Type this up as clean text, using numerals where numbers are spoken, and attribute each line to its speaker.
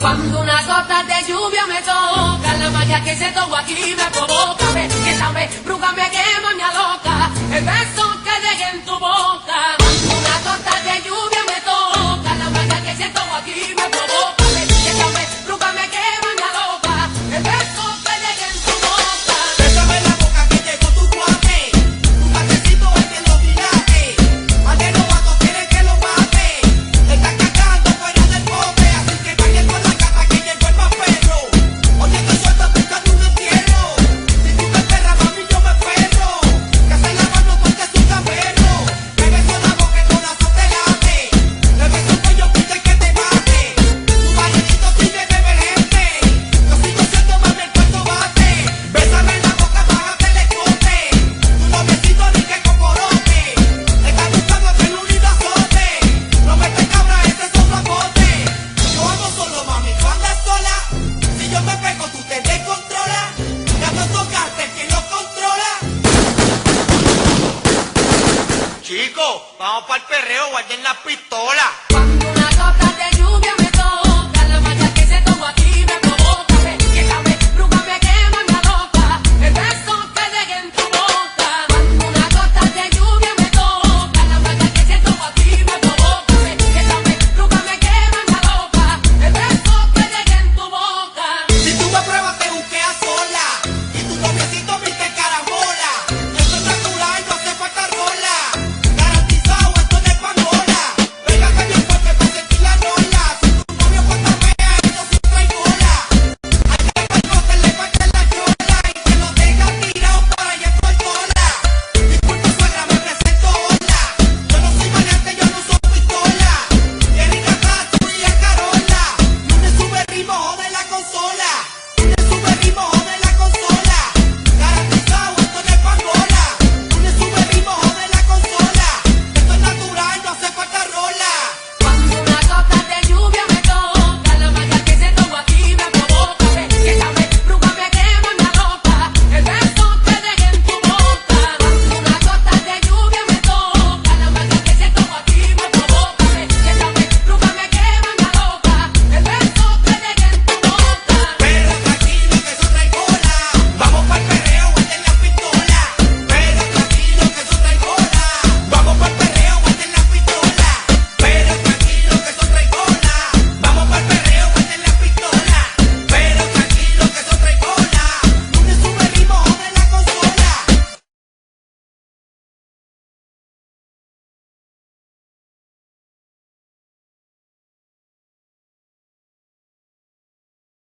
Speaker 1: Cuando una gota de lluvia me toca, la magia que se toca aquí me provoca. Bésame, brújame, quema, me aloca, el beso que deje en tu boca. Cuando una gota de lluvia me toca, la magia que se toca aquí me provoca. Bésame, brújame, quema, me aloca, el beso que deje en tu boca.
Speaker 2: Bésame la boca que llegó tu guate, tu patecito es que lo dilate. Más de los vatos quieren que lo mate, está cagando fuera del bote, así que vayan con la gata que llegó el más perro. Oye, que suelta buscando un entierro, si tú te perras, mami, yo me perro. Que se la mano porque es un caperro, me beso la boca y corazón te late, le beso el cuello pide que te mate. Tu vallecito sigue de emergente, yo sigo siendo mami el cuarto bate. Bésame en la boca, bájate el escote, tu noviecito ni que cocorote, está buscando que el unido azote, no me te cabra, ese es otro bote. Yo ando solo mami, tú andas sola, si yo me pego tú te descontrolas, ya no tocaste, ¿quién lo controla? Chicos, vamos para el perreo, guarden las pistolas.